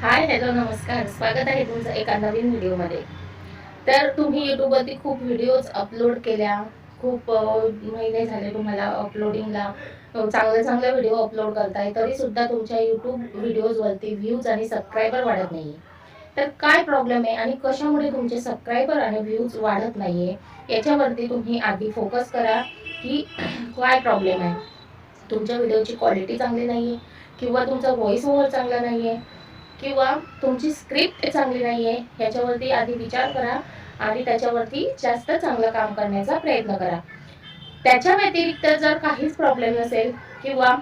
Hi hello नमस्कार, स्वागत आहे तुमचं एका नवीन व्हिडिओमध्ये. तर तुम्ही यूट्यूबवरती खूप व्हिडिओज अपलोड केल्या, खूप महिने झाले तुम्हाला अपलोडिंगला. चांगले चांगले व्हिडिओ अपलोड करताय, तरी सुद्धा तुमच्या यूट्यूब व्हिडिओजवरती व्ह्यूज आणि सबस्क्रायबर वाढत नाही. तर काय प्रॉब्लेम आहे आणि कशामुळे तुमचे सबस्क्रायबर आणि व्ह्यूज वाढत नाही आहे, याच्यावरती तुम्ही आधी फोकस करा की काय प्रॉब्लेम आहे. तुमच्या व्हिडिओची क्वालिटी चांगली नाही आहे, किंवा तुमचा व्हॉइस ओव्हर चांगला नाही आहे, किंवा तुमची स्क्रिप्ट चांगली नाही आहे, ह्याच्यावरती आधी विचार करा आणि त्याच्यावरती जास्त चांगलं काम करण्याचा प्रयत्न करा. त्याच्या व्यतिरिक्त जर काहीच प्रॉब्लेम नसेल, किंवा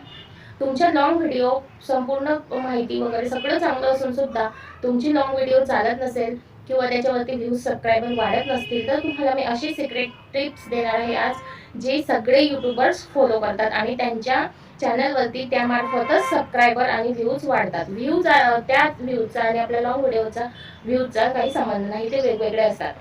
तुमच्या लॉंग व्हिडिओ संपूर्ण माहिती वगैरे सगळं चांगलं असून सुद्धा तुमची लॉंग व्हिडिओ चालत नसेल, किंवा त्याच्यावरती व्ह्यूज सबस्क्रायबर वाढत नसतील, तर तुम्हाला मी अशी सिक्रेट टिप्स देणार आहे आज, जे सगळे यूट्यूबर्स फॉलो करतात आणि त्यांच्या चॅनलवरती त्यामार्फतच सबस्क्रायबर आणि व्ह्यूज वाढतात. त्या व्ह्यूजचा आणि आपल्या लॉंग व्हिडिओचा व्ह्यूजचा काही संबंध नाही, ते वेगवेगळे असतात.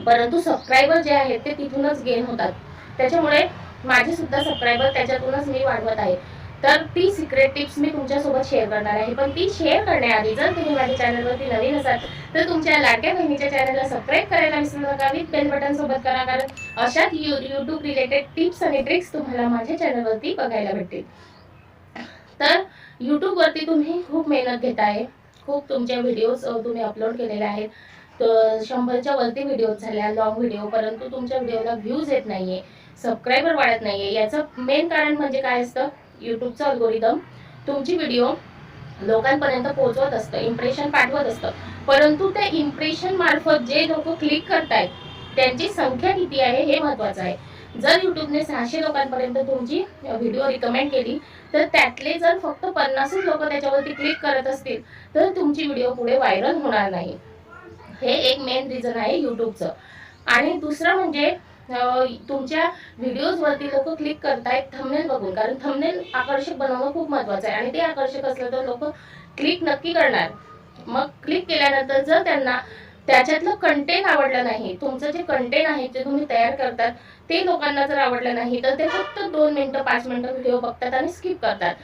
परंतु सबस्क्रायबर जे आहेत ते तिथूनच गेन होतात. त्याच्यामुळे माझे सुद्धा सबस्क्रायबर त्याच्यातूनच मी वाढवत आहे. तर ती सिक्रेट टिप्स मी तुमच्यासोबत शेअर करणार आहे. पण ती शेअर करण्याआधी जर तुम्ही माझ्या चॅनलवरती नवीन असाल तर तुमच्या लाडक्या बहिणीच्या चॅनलला सबस्क्राईब करायला विसरू नका. विथ बेल बटन सोबत करा, कारण अशाच यूट्यूब रिलेटेड टिप्स आणि ट्रिक्स तुम्हाला माझ्या चॅनलवरती बघायला भेटतील. तर यूट्यूबवरती तुम्ही खूप मेहनत घेताय, खूप तुमच्या व्हिडिओज तुम्ही अपलोड केलेले आहेत. तर 100च्या वरती व्हिडिओज झाल्या लॉंग व्हिडिओ, परंतु तुमच्या व्हिडिओला व्ह्यूज येत नाहीये, सबस्क्रायबर वाढत नाहीये. याचं मेन कारण म्हणजे काय असतं, यूट्यूबचं अल्गोरिदम तुमची व्हिडिओ लोकांपर्यंत पोहोचवत असतं, इम्प्रेशन पाठवत असतं. परंतु त्या इम्प्रेशन मार्फत जे लोक क्लिक करतायत त्यांची संख्या किती आहे हे महत्वाचं आहे. जर यूट्यूबने 600 लोकांपर्यंत तुमची व्हिडिओ रिकमेंड केली, तर त्यातले जर फक्त 50च लोक त्याच्यावरती क्लिक करत असतील, तर तुमची व्हिडिओ पुढे व्हायरल होणार नाही. हे एक मेन रिझन आहे यूट्यूबचं. आणि दुसरं म्हणजे तुमच्या व्हिडिओजवरती लोक क्लिक करतायत थंबनेल बघून, कारण थंबनेल आकर्षक बनवणं खूप महत्त्वाचं आहे आणि ते आकर्षक असलं तर लोक क्लिक नक्की करणार. मग क्लिक केल्यानंतर जर त्यांना त्याच्यातलं कंटेंट आवडलं नाही, तुमचं जे कंटेंट आहे जे तुम्ही तयार करतात ते लोकांना जर आवडलं नाही, तर ते फक्त 2 मिनिटं 5 मिनिटं व्हिडिओ बघतात आणि स्किप करतात.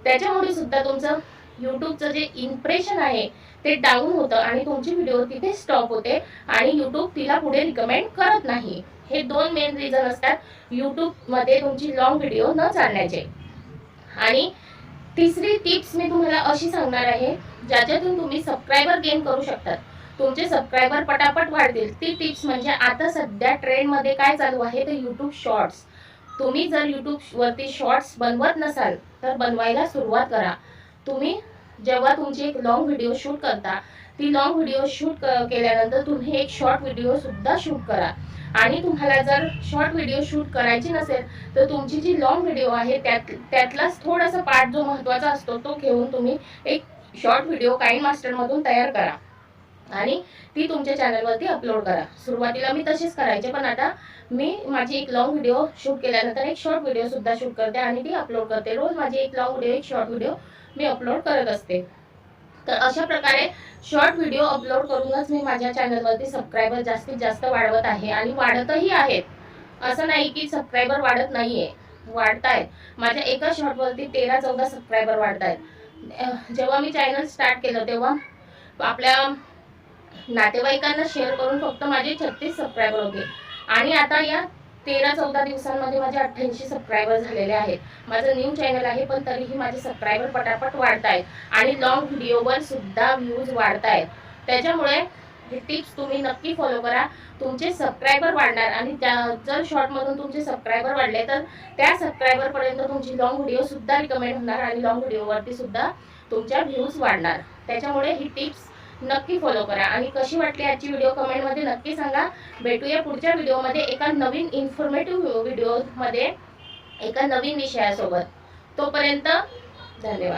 त्याच्यामुळे सुद्धा तुमचं यूट्यूबचं जे इम्प्रेशन आहे ते डाऊन होतं आणि तुमची व्हिडिओ तिथे स्टॉप होते आणि यूट्यूब तिला पुढे रिकमेंड करत नाही. हे 2 मेन रिझन असतात यूट्यूबमध्ये तुमची लॉंग व्हिडिओ न चालण्याचे. आणि तिसरी टिप्स मी तुम्हाला अशी सांगणार आहे, ज्याच्यातून तुम्ही सबस्क्रायबर गेन करू शकतात, तुमचे सबस्क्रायबर पटापट वाढतील. ती टिप्स म्हणजे आता सध्या ट्रेंडमध्ये काय चालू आहे तर यूट्यूब शॉर्ट्स. तुम्ही जर यूट्यूबवरती शॉर्ट्स बनवत नसाल तर बनवायला सुरुवात करा. तुम्ही जेव्हा तुमची एक लॉंग व्हिडिओ शूट करता, ती लॉंग व्हिडिओ शूट केल्यानंतर तुम्ही एक शॉर्ट व्हिडिओ सुद्धा शूट करा. आणि तुम्हाला जर शॉर्ट व्हिडिओ शूट करायची नसेल तर तुमची जी लॉंग व्हिडिओ आहे त्यातलाच थोडासा पार्ट जो महत्त्वाचा असतो तो घेऊन तुम्ही एक शॉर्ट व्हिडिओ काइनमास्टरमधून तयार करा आणि ती तुमच्या चॅनलवरती अपलोड करा. सुरुवातीला मी तशीच करायचे, पण आता मी माझी एक लॉंग व्हिडिओ शूट केल्यानंतर एक शॉर्ट व्हिडिओ सुद्धा शूट करते आणि ती अपलोड करते. रोज माझी एक लॉंग व्हिडिओ एक शॉर्ट व्हिडिओ मी अपलोड करत असते. तर अशा प्रकारे शॉर्ट व्हिडिओ अपलोड करूनच मी माझ्या चॅनलवरती सबस्क्रायबर जास्तीत जास्त वाढवत आहे आणि वाढतही आहेत. असं नाही की सबस्क्रायबर वाढत नाहीये, वाढतायत. माझ्या एका शॉर्टवरती 13-14 सबस्क्रायबर वाढतायत. जेव्हा मी चॅनल स्टार्ट केलं तेव्हा आपल्या नातेवाईकांना शेअर करून फक्त माझे 36 सबस्क्रायबर होते आणि आता या 13-14 दिवसांमध्ये माझे 88 सबस्क्रायबर झालेले आहेत. माझं न्यू चॅनल आहे, पण तरीही माझे सबस्क्रायबर पटापट वाढतायत आणि लॉंग व्हिडिओवर सुद्धा व्ह्यूज वाढतायत. त्याच्यामुळे हे टिप्स तुम्ही नक्की फॉलो करा, तुमचे सबस्क्रायबर वाढणार. आणि जर शॉर्टमधून तुमचे सबस्क्रायबर वाढले तर त्या सबस्क्रायबरपर्यंत तुमची लॉंग व्हिडिओ सुद्धा रिकमेंड होणार आणि लॉंग व्हिडिओवरती सुद्धा तुमच्या व्ह्यूज वाढणार. त्याच्यामुळे ही टिप्स नक्की फॉलो करा. आणि कशी वाटली आजची व्हिडिओ कमेंटमध्ये नक्की सांगा. भेटूया पुढच्या व्हिडिओमध्ये एका नवीन इन्फॉर्मेटिव्ह व्हिडिओमध्ये एका नवीन विषयासोबत. तोपर्यंत धन्यवाद.